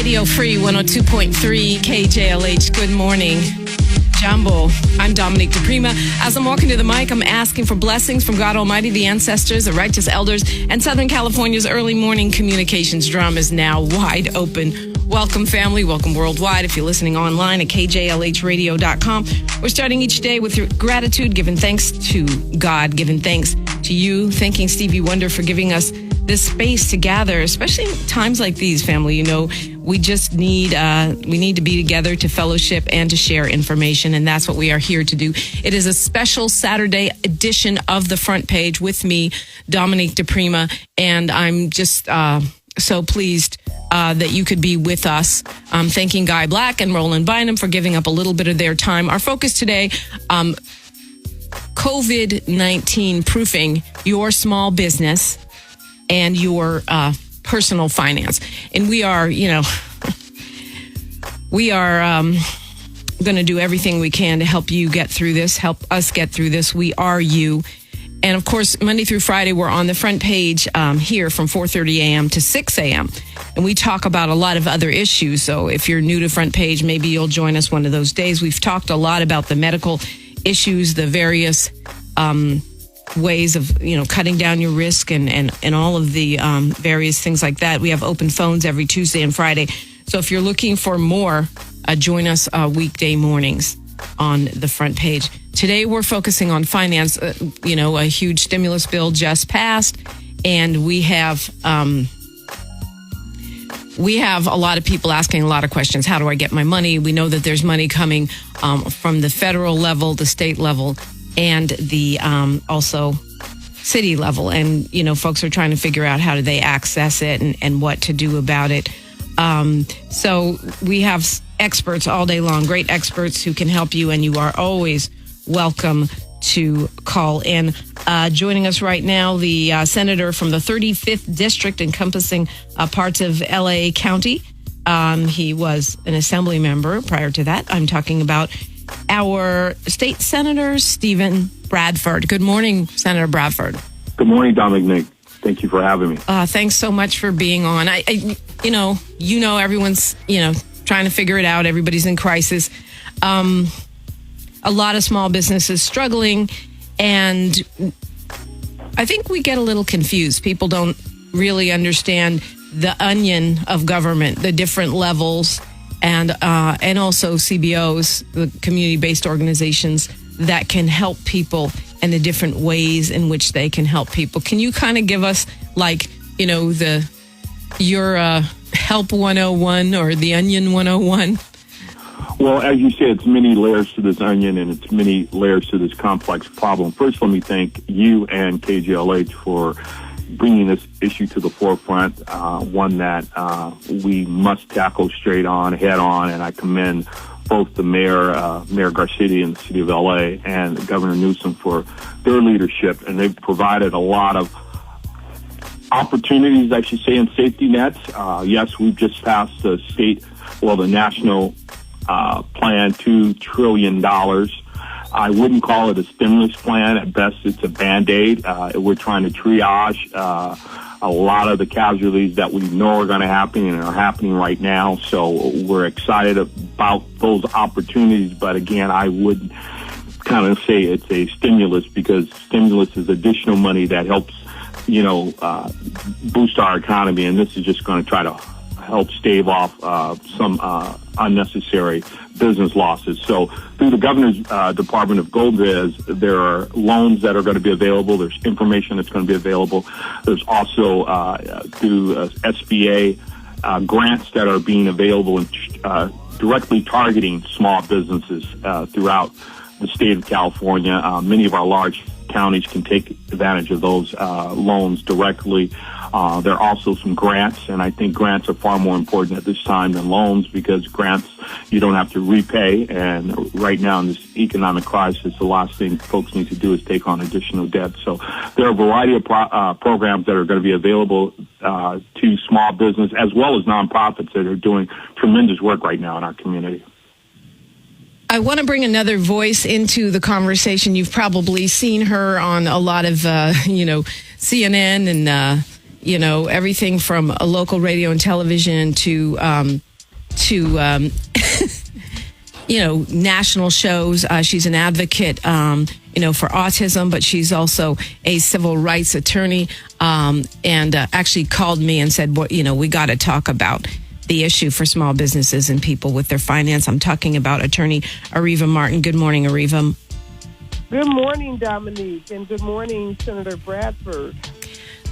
Radio Free 102.3 KJLH. Good morning, Jumbo. I'm Dominique DiPrima. As I'm walking to the mic, I'm asking for blessings from God Almighty, the ancestors, the righteous elders, and Southern California's early morning communications drum is now wide open. Welcome, family. Welcome worldwide. If you're listening online at KJLHradio.com, we're starting each day with gratitude, giving thanks to God, giving thanks to you, thanking Stevie Wonder for giving us this space to gather, especially in times like these, family. You know, we just need to be together to fellowship and to share information, and that's what we are here to do. It is a special Saturday edition of the Front Page with me, Dominique DiPrima, and I'm just so pleased that you could be with us. Thanking Guy Black and Roland Bynum for giving up a little bit of their time. Our focus today, COVID-19 proofing your small business and your personal finance. And we are going to do everything we can to help you get through this, help us get through this. We are you. And of course, Monday through Friday, we're on the Front Page here from 4:30 a.m. to 6 a.m. And we talk about a lot of other issues. So if you're new to Front Page, maybe you'll join us one of those days. We've talked a lot about the medical issues, the various ways of, cutting down your risk and all of the various things like that. We have open phones every Tuesday and Friday. So if you're looking for more, join us weekday mornings on the Front Page. Today, we're focusing on finance. A huge stimulus bill just passed, and we have a lot of people asking a lot of questions. How do I get my money? We know that there's money coming from the federal level, the state level, and the also city level. And, folks are trying to figure out how do they access it and what to do about it. So we have experts all day long, great experts who can help you, and you are always welcome to call in. Joining us right now, the senator from the 35th district encompassing parts of L.A. County. He was an assembly member prior to that. I'm talking about our state senator, Stephen Bradford. Good morning, Senator Bradford. Good morning, Dominique. Thank you for having me. Thanks so much for being on. Everyone's, trying to figure it out. Everybody's in crisis. A lot of small businesses struggling, and I think we get a little confused. People don't really understand the onion of government, the different levels, and also CBOs, the community-based organizations that can help people and the different ways in which they can help people. Can you kind of give us, your Help 101 or the Onion 101? Well, as you said, it's many layers to this onion, and it's many layers to this complex problem. First, let me thank you and KJLH for bringing this issue to the forefront, one that we must tackle head on, and I commend both the Mayor Garcetti in the city of L.A. and Governor Newsom for their leadership, and they've provided a lot of opportunities, I should say, in safety nets. Yes, we've just passed the national plan, $2 trillion. I wouldn't call it a stimulus plan. At best, it's a Band-Aid. We're trying to triage a lot of the casualties that we know are going to happen and are happening right now. So we're excited about those opportunities. But again, I would kind of say it's a stimulus, because stimulus is additional money that helps, boost our economy. And this is just going to try to help stave off some unnecessary business losses. So through the governor's Department of Gold-Biz, there are loans that are going to be available. There's information that's going to be available. There's also through SBA grants that are being available and directly targeting small businesses throughout the state of California. Many of our large counties can take advantage of those loans directly. There are also some grants, and I think grants are far more important at this time than loans, because grants you don't have to repay. And right now in this economic crisis, the last thing folks need to do is take on additional debt. So there are a variety of programs that are going to be available to small business as well as nonprofits that are doing tremendous work right now in our community. I want to bring another voice into the conversation. You've probably seen her on a lot of, CNN and, everything from a local radio and television to national shows. She's an advocate, for autism, but she's also a civil rights attorney, and actually called me and said, we got to talk about the issue for small businesses and people with their finance. I'm talking about attorney Areva Martin. Good morning, Areva. Good morning, Dominique, and good morning, Senator Bradford.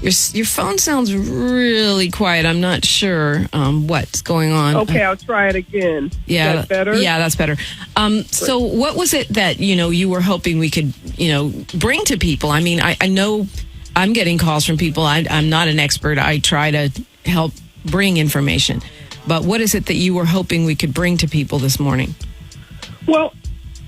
Your phone sounds really quiet. I'm not sure what's going on. Okay, I'll try it again. Yeah, is that better? Yeah, that's better. So what was it that, you were hoping we could, bring to people? I mean, I know I'm getting calls from people. I'm not an expert. I try to help bring information. But what is it that you were hoping we could bring to people this morning? Well,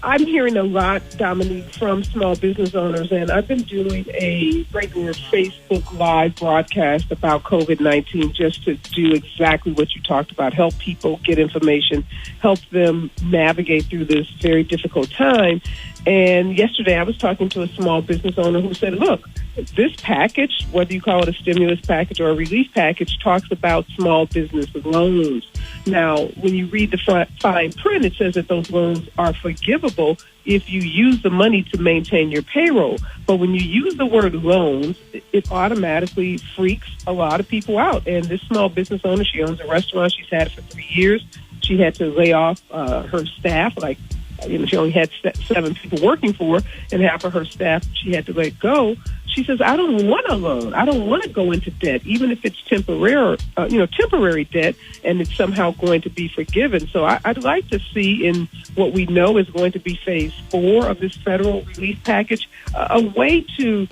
I'm hearing a lot, Dominique, from small business owners, and I've been doing a regular Facebook Live broadcast about COVID-19 just to do exactly what you talked about, help people get information, help them navigate through this very difficult time. And yesterday I was talking to a small business owner who said, look, this package, whether you call it a stimulus package or a relief package, talks about small business loans. Now, when you read the fine print, it says that those loans are forgivable if you use the money to maintain your payroll. But when you use the word loans, it automatically freaks a lot of people out. And this small business owner, she owns a restaurant. She's had it for 3 years. She had to lay off her staff, she only had 7 people working for her, and half of her staff she had to let go. She says, I don't want a loan. I don't want to go into debt, even if it's temporary debt, and it's somehow going to be forgiven. So I'd like to see in what we know is going to be phase 4 of this federal relief package, a way to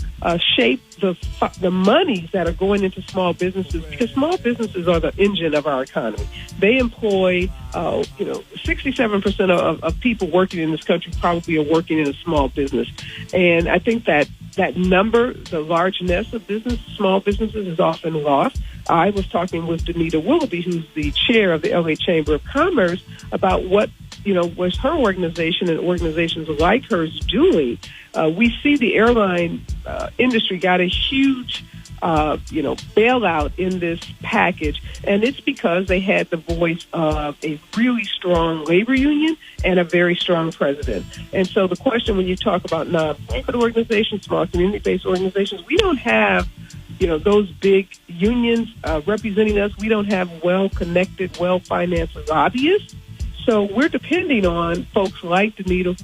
shape the monies that are going into small businesses, because small businesses are the engine of our economy. They employ, 67% of people working in this country probably are working in a small business. And I think that number, the largeness of small businesses, is often lost. I was talking with Danita Willoughby, who's the chair of the LA Chamber of Commerce, about what was her organization and organizations like hers doing. We see the airline industry got a huge bailout in this package, and it's because they had the voice of a really strong labor union and a very strong president. And so the question, when you talk about nonprofit organizations, small community-based organizations, we don't have those big unions representing us. We don't have well-connected, well-financed lobbyists. So we're depending on folks like Danita,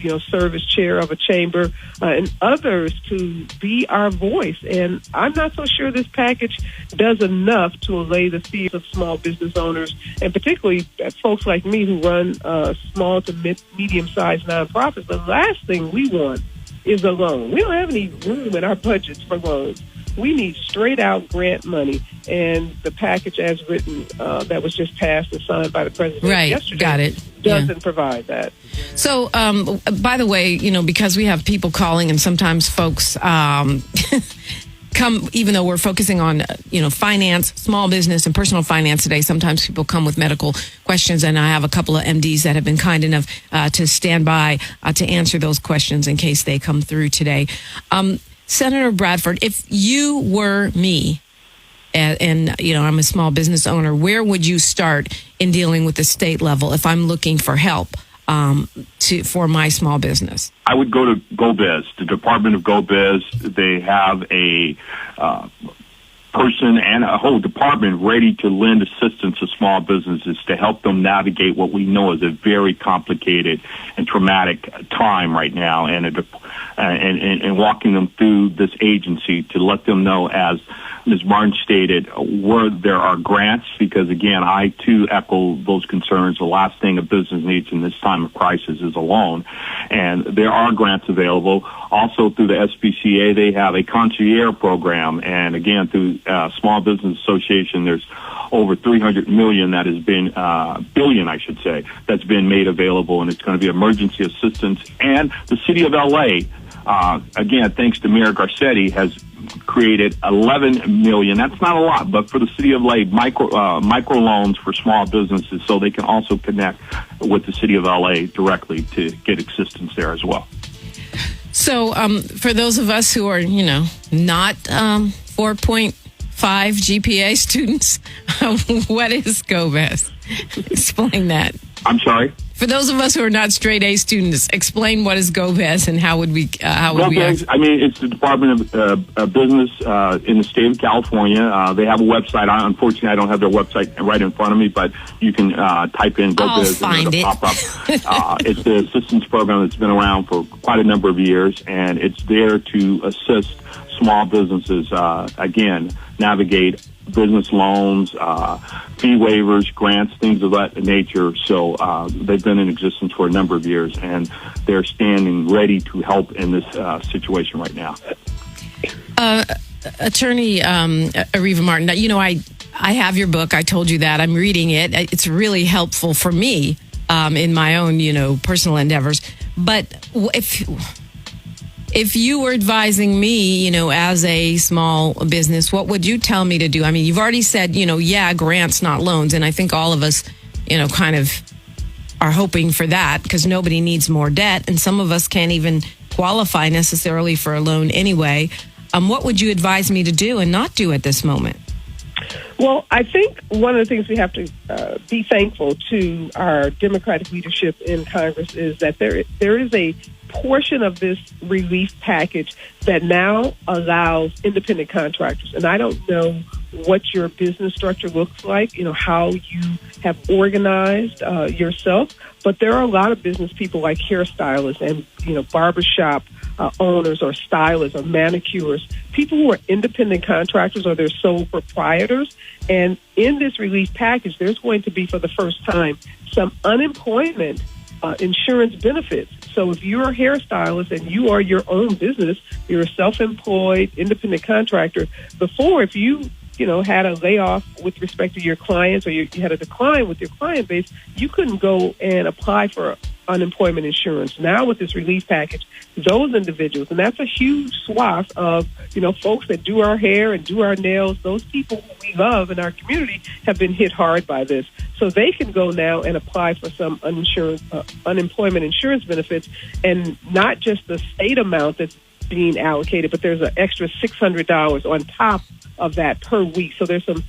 who serve as chair of a chamber, and others to be our voice. And I'm not so sure this package does enough to allay the fears of small business owners, and particularly folks like me who run small to medium-sized nonprofits. The last thing we want is a loan. We don't have any room in our budgets for loans. We need straight-out grant money, and the package as written that was just passed and signed by the president yesterday doesn't provide that. So, by the way, because we have people calling, and sometimes folks come, even though we're focusing on, finance, small business, and personal finance today, sometimes people come with medical questions, and I have a couple of MDs that have been kind enough to stand by to answer those questions in case they come through today. Senator Bradford, if you were me, and I'm a small business owner, where would you start in dealing with the state level if I'm looking for help for my small business? I would go to GoBiz, the Department of GoBiz. They have a person and a whole department ready to lend assistance to small businesses to help them navigate what we know is a very complicated and traumatic time right now, and walking them through this agency to let them know, as Ms. Martin stated, where there are grants, because, again, I, too, echo those concerns. The last thing a business needs in this time of crisis is a loan, and there are grants available. Also, through the SBCA, they have a concierge program, and, again, through Small Business Association, there's over $300 million that has been, billion, I should say, that's been made available, and it's going to be emergency assistance. And the city of L.A., again, thanks to Mayor Garcetti, has created $11 million. That's not a lot, but for the city of LA, micro loans for small businesses, so they can also connect with the city of LA directly to get assistance there as well. So for those of us who are, not 4.5 GPA students, what is GoBiz? Explain that. I'm sorry? For those of us who are not straight A students, explain what is GoBez and how would we GoBez, I mean, it's the Department of Business in the state of California. They have a website. Unfortunately, I don't have their website right in front of me, but you can type in GoBez and it'll pop up. It's the assistance program that's been around for quite a number of years, and it's there to assist small businesses, again, navigate business loans, fee waivers, grants, things of that nature. So they've been in existence for a number of years, and they're standing ready to help in this situation right now. Attorney Areva Martin, you know, I have your book. I told you that. I'm reading it. It's really helpful for me in my own, you know, personal endeavors. But if you were advising me, you know, as a small business, what would you tell me to do? I mean, you've already said, you know, yeah, grants, not loans. And I think all of us, you know, kind of are hoping for that because nobody needs more debt. And some of us can't even qualify necessarily for a loan anyway. What would you advise me to do and not do at this moment? Well, I think one of the things we have to be thankful to our Democratic leadership in Congress is that there is a portion of this relief package that now allows independent contractors. And I don't know what your business structure looks like, you know, how you have organized yourself, but there are a lot of business people like hairstylists and, you know, barbershop owners or stylists or manicures, people who are independent contractors or they're sole proprietors. And in this relief package, there's going to be, for the first time, some unemployment insurance benefits. So if you're a hairstylist and you are your own business, you're a self-employed independent contractor, before, if you had a layoff with respect to your clients or you had a decline with your client base, you couldn't go and apply for unemployment insurance. Now with this relief package, those individuals, and that's a huge swath of, folks that do our hair and do our nails, those people who we love in our community have been hit hard by this. So they can go now and apply for some unemployment insurance benefits, and not just the state amount that's being allocated, but there's an extra $600 on top of that per week. So there's some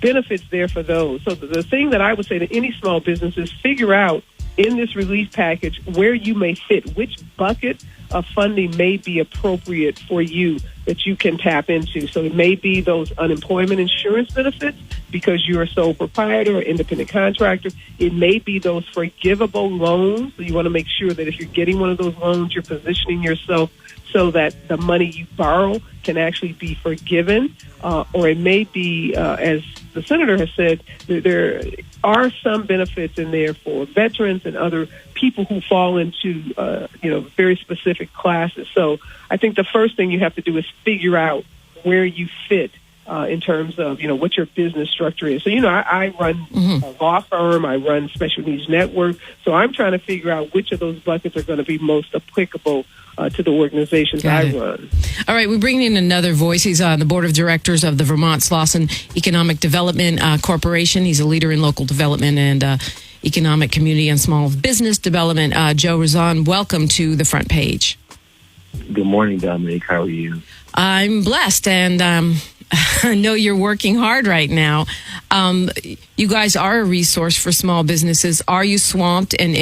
benefits there for those. So the thing that I would say to any small business is figure out in this relief package where you may fit, which bucket of funding may be appropriate for you that you can tap into. So it may be those unemployment insurance benefits because you're a sole proprietor or independent contractor. It may be those forgivable loans. So you want to make sure that if you're getting one of those loans, you're positioning yourself so that the money you borrow can actually be forgiven. Or it may be, as the senator has said, there are some benefits in there for veterans and other people who fall into, very specific classes. So I think the first thing you have to do is figure out where you fit in terms of, what your business structure is. So, I run a law firm, I run Special Needs Network. So I'm trying to figure out which of those buckets are going to be most applicable to the organizations I run. All right, we're bringing in another voice. He's on the board of directors of the Vermont Slauson Economic Development Corporation. He's a leader in local development and economic community and small business development. Joe Razan, welcome to the front page. Good morning, Dominique. How are you? I'm blessed, and I know you're working hard right now. You guys are a resource for small businesses. Are you swamped? And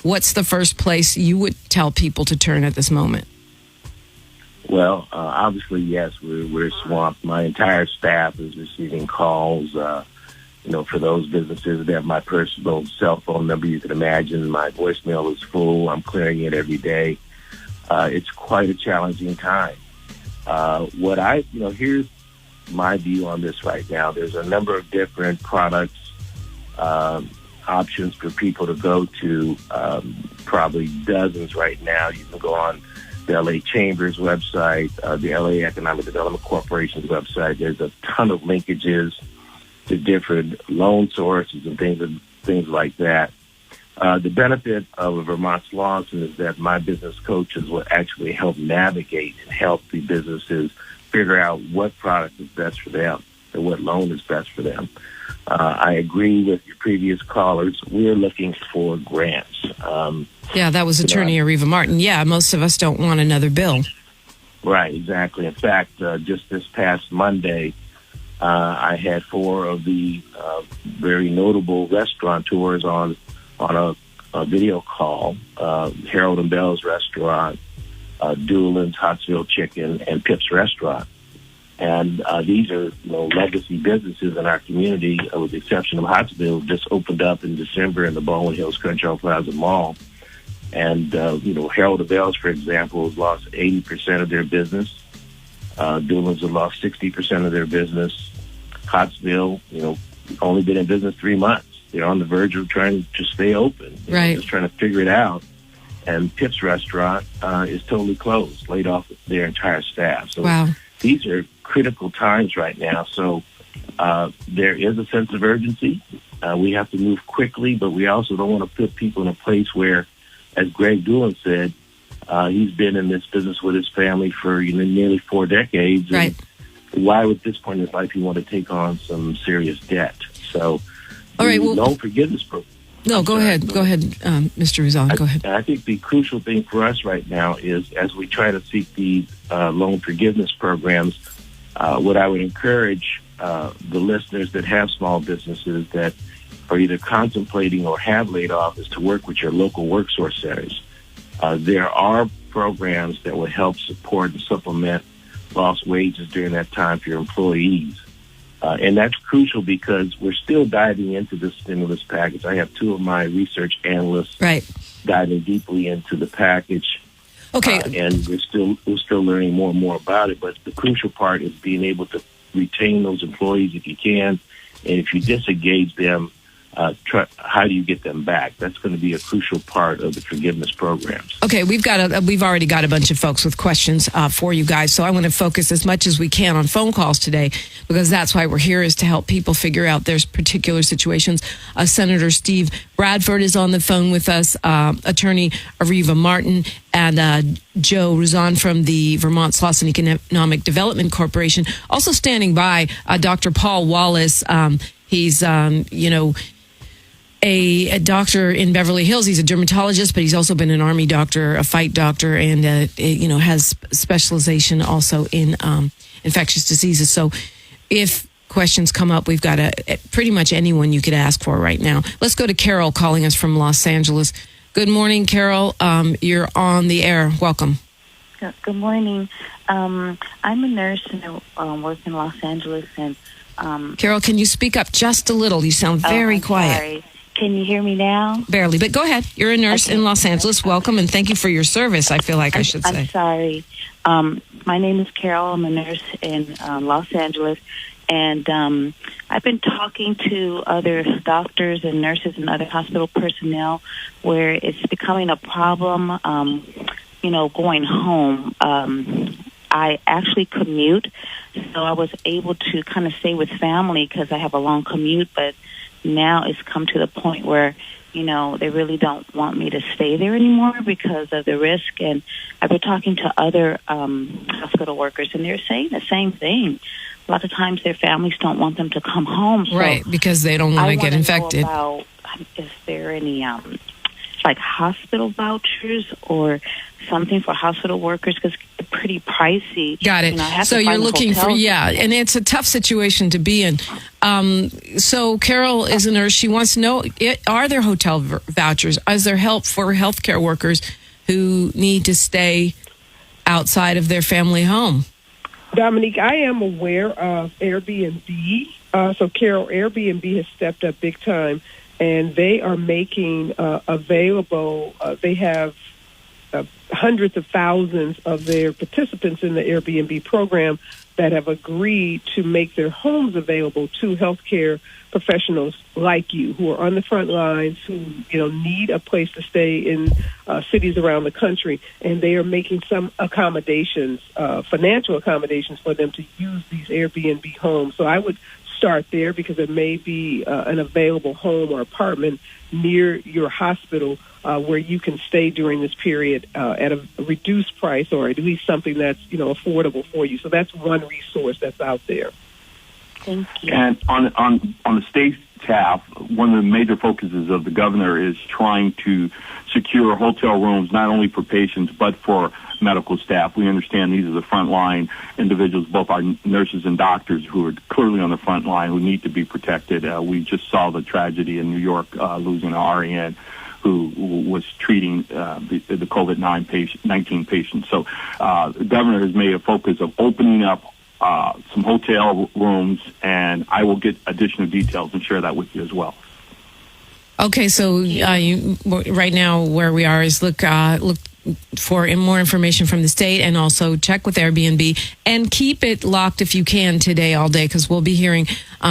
what's the first place you would tell people to turn at this moment? Well, obviously, yes, we're swamped. My entire staff is receiving calls. For those businesses that have my personal cell phone number, you can imagine my voicemail is full. I'm clearing it every day. It's quite a challenging time. Here's my view on this right now. There's a number of different products, options for people to go to, probably dozens right now. You can go on the LA Chamber's website, the LA Economic Development Corporation's website. There's a ton of linkages to different loan sources and things like that. The benefit of a Vermont Slauson is that my business coaches will actually help navigate and help the businesses figure out what product is best for them and what loan is best for them. I agree with your previous callers. We're looking for grants. That was Attorney Areva Martin. Yeah, most of us don't want another bill. Right, exactly. In fact, just this past Monday, I had 4 of the very notable restaurateurs on a video call, Harold and Bell's Restaurant, Doolin's Hotsville Chicken, and Pip's Restaurant. And these are legacy businesses in our community, with the exception of Hotsville, just opened up in December in the Baldwin Hills Crenshaw Plaza Mall. And, Harold and Bell's, for example, has lost 80% of their business. Doolin's have lost 60% of their business. Hotsville, only been in business 3 months. They're on the verge of trying to stay open. Right. Just trying to figure it out. And Pip's Restaurant is totally closed, laid off their entire staff. So wow. These are critical times right now. So there is a sense of urgency. We have to move quickly, but we also don't want to put people in a place where, as Greg Doolin said, he's been in this business with his family for nearly 4 decades. Right. And why, at this point in his life, he want to take on some serious debt? So, all right. Well, loan forgiveness program. No, go ahead, Mr. Rizal. Go ahead. I think the crucial thing for us right now is, as we try to seek these loan forgiveness programs, what I would encourage the listeners that have small businesses that are either contemplating or have laid off is to work with your local workforce centers. There are programs that will help support and supplement lost wages during that time for your employees. And that's crucial because we're still diving into the stimulus package. I have 2 of my research analysts diving deeply into the package. Okay. And we're still learning more and more about it. But the crucial part is being able to retain those employees if you can. And if you disengage them, how do you get them back? That's going to be a crucial part of the forgiveness programs. Okay, we've already got a bunch of folks with questions for you guys, so I want to focus as much as we can on phone calls today, because that's why we're here, is to help people figure out their particular situations. Senator Steve Bradford is on the phone with us, Attorney Ariva Martin, and Joe Ruzan from the Vermont Slauson Economic Development Corporation. Also standing by, Dr. Paul Wallace. He's, a doctor in Beverly Hills. He's a dermatologist, but he's also been an Army doctor, a fight doctor, and, has specialization also in infectious diseases. So if questions come up, we've got pretty much anyone you could ask for right now. Let's go to Carol calling us from Los Angeles. Good morning, Carol. You're on the air. Welcome. Good morning. I'm a nurse and I work in Los Angeles. And Carol, can you speak up just a little? You sound very quiet. Sorry. Can you hear me now? Barely, but go ahead. You're a nurse in Los Angeles. Welcome, and thank you for your service, I feel like I should say. I'm sorry. My name is Carol. I'm a nurse in Los Angeles, and I've been talking to other doctors and nurses and other hospital personnel where it's becoming a problem, going home. I actually commute, so I was able to kind of stay with family because I have a long commute, but now it's come to the point where, they really don't want me to stay there anymore because of the risk. And I've been talking to other hospital workers, and they're saying the same thing. A lot of times their families don't want them to come home. So right, because they don't want to get infected. Is there any hospital vouchers or something for hospital workers, because it's pretty pricey. Got it. So you're looking for, and it's a tough situation to be in. So Carol is a nurse. She wants to know, are there hotel vouchers? Is there help for healthcare workers who need to stay outside of their family home? Dominique, I am aware of Airbnb. So Carol, Airbnb has stepped up big time, and they are making available, they have hundreds of thousands of their participants in the Airbnb program that have agreed to make their homes available to healthcare professionals like you, who are on the front lines, who need a place to stay in cities around the country, and they are making some accommodations, financial accommodations, for them to use these Airbnb homes. So I would start there, because there may be an available home or apartment near your hospital where you can stay during this period at a reduced price, or at least something that's affordable for you. So that's one resource that's out there. Thank you. And on the state staff, one of the major focuses of the governor is trying to secure hotel rooms not only for patients but for medical staff. We understand these are the frontline individuals, both our nurses and doctors, who are clearly on the front line, who need to be protected. We just saw the tragedy in New York, losing an RN who was treating the COVID-19 patients. So the governor has made a focus of opening up some hotel rooms, and I will get additional details and share that with you as well. Okay, so right now where we are is look for more information from the state, and also check with Airbnb, and keep it locked if you can today all day, because we'll be hearing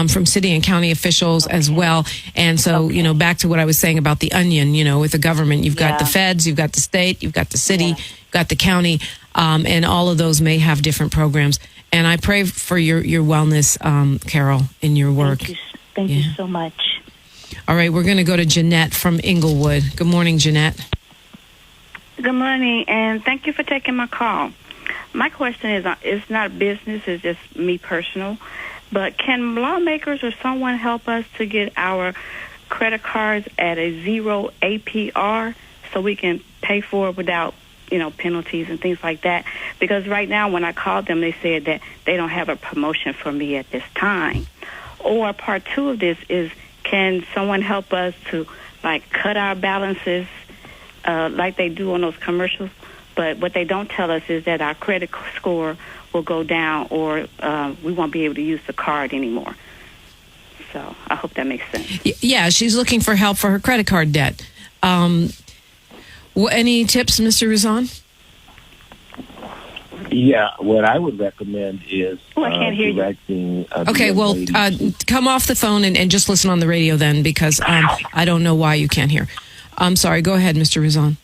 from city and county officials as well. And so, back to what I was saying about the onion, with the government, you've got the feds, you've got the state, you've got the city, you've got the county, and all of those may have different programs. And I pray for your wellness, Carol, in your work. Thank you so much. All right, we're going to go to Jeanette from Inglewood. Good morning, Jeanette. Good morning, and thank you for taking my call. My question is, it's not business, it's just me personal, but can lawmakers or someone help us to get our credit cards at a 0 APR so we can pay for it without, penalties and things like that? Because right now when I called them, they said that they don't have a promotion for me at this time. Or part two of this is, can someone help us to, cut our balances like they do on those commercials? But what they don't tell us is that our credit score will go down, or we won't be able to use the card anymore. So I hope that makes sense. Yeah, she's looking for help for her credit card debt. Any tips, Mr. Rizan? Yeah, what I would recommend is I can't hear directing. Okay, well, come off the phone and just listen on the radio then, because I don't know why you can't hear. I'm sorry. Go ahead, Mr. Rizan.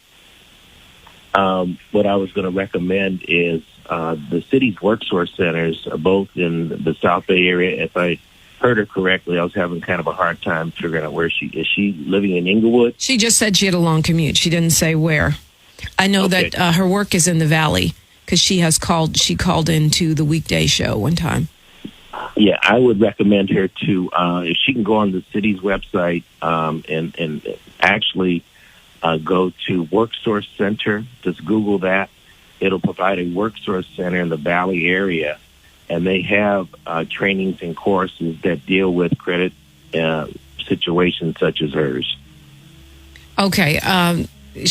What I was going to recommend is the city's work source centers, both in the South Bay area. If I heard her correctly, I was having kind of a hard time figuring out where she is. She living in Inglewood? She just said she had a long commute. She didn't say where. I know that her work is in the Valley, because she called into the weekday show one time. Yeah, I would recommend her to, if she can go on the city's website and actually go to Work Source Center. Just Google that. It'll provide a Work Source Center in the Valley area, and they have trainings and courses that deal with credit situations such as hers. Okay. And if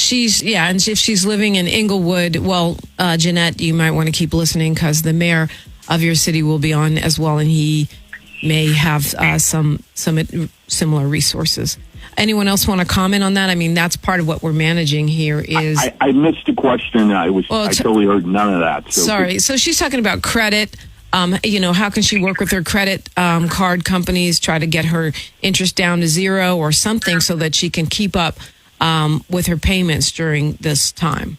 she's living in Inglewood, well, Jeanette, you might want to keep listening, because the mayor of your city will be on as well, and he may have some similar resources. Anyone else want to comment on that? I mean, that's part of what we're managing here is... I missed the question. I totally heard none of that. So sorry. So she's talking about credit. How can she work with her credit card companies, try to get her interest down to 0 or something, so that she can keep up with her payments during this time?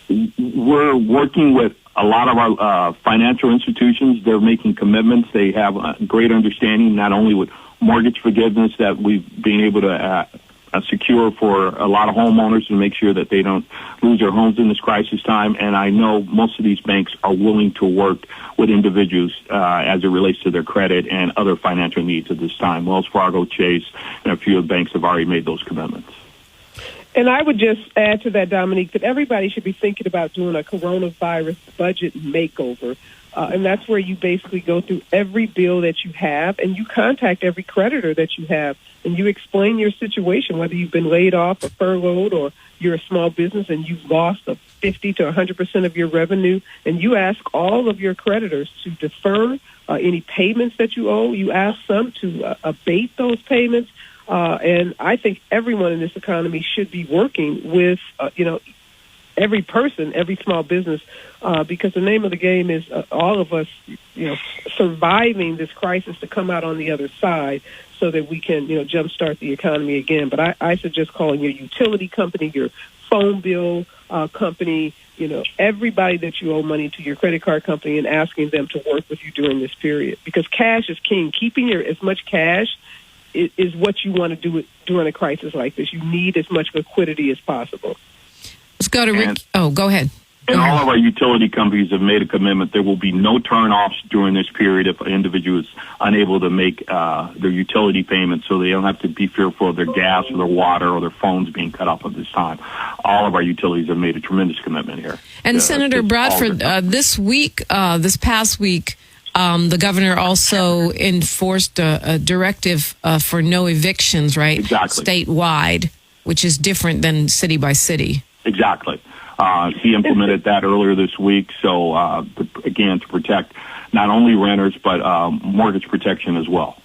We're working with a lot of our financial institutions. They're making commitments. They have a great understanding, not only with mortgage forgiveness that we've been able to secure for a lot of homeowners to make sure that they don't lose their homes in this crisis time. And I know most of these banks are willing to work with individuals as it relates to their credit and other financial needs at this time. Wells Fargo, Chase, and a few of the banks have already made those commitments. And I would just add to that, Dominique, that everybody should be thinking about doing a coronavirus budget makeover. And that's where you basically go through every bill that you have, and you contact every creditor that you have, and you explain your situation, whether you've been laid off or furloughed, or you're a small business and you've lost 50 to 100% of your revenue, and you ask all of your creditors to defer any payments that you owe. You ask some to abate those payments. And I think everyone in this economy should be working with, every person, every small business, because the name of the game is all of us, surviving this crisis to come out on the other side so that we can, jumpstart the economy again. But I suggest calling your utility company, your phone bill company, everybody that you owe money to, your credit card company, and asking them to work with you during this period, because cash is king. Keeping as much cash is what you want to do during a crisis like this. You need as much liquidity as possible. Let's go to Rick. Go ahead. And all of our utility companies have made a commitment. There will be no turn-offs during this period if an individual is unable to make their utility payments, so they don't have to be fearful of their gas or their water or their phones being cut off at this time. All of our utilities have made a tremendous commitment here. And Senator Bradford, this past week, the governor also enforced a directive for no evictions, right? Exactly. Statewide, which is different than city by city. Exactly. He implemented that earlier this week. So, again, to protect not only renters, but mortgage protection as well.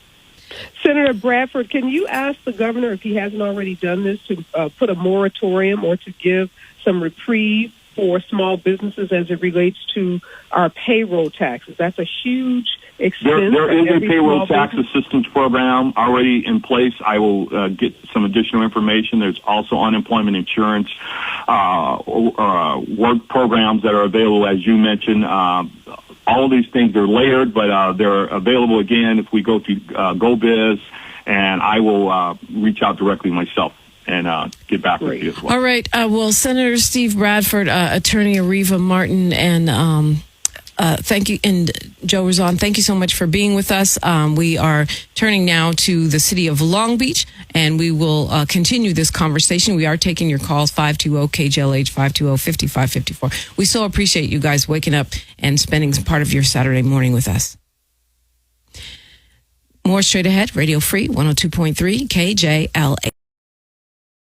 Senator Bradford, can you ask the governor if he hasn't already done this to put a moratorium or to give some reprieve for small businesses as it relates to our payroll taxes? That's a huge expense. There is a payroll tax assistance program already in place. I will get some additional information. There's also unemployment insurance work programs that are available, as you mentioned. All of these things are layered, but they're available again if we go to GoBiz, and I will reach out directly myself and get back with you as well. All right. Well, Senator Steve Bradford, Attorney Areva Martin, and thank you, and Joe Razan, thank you so much for being with us. We are turning now to the city of Long Beach, and we will continue this conversation. We are taking your calls, 520-KJLH, 520-5554. We so appreciate you guys waking up and spending part of your Saturday morning with us. More straight ahead, Radio Free, 102.3 KJLH.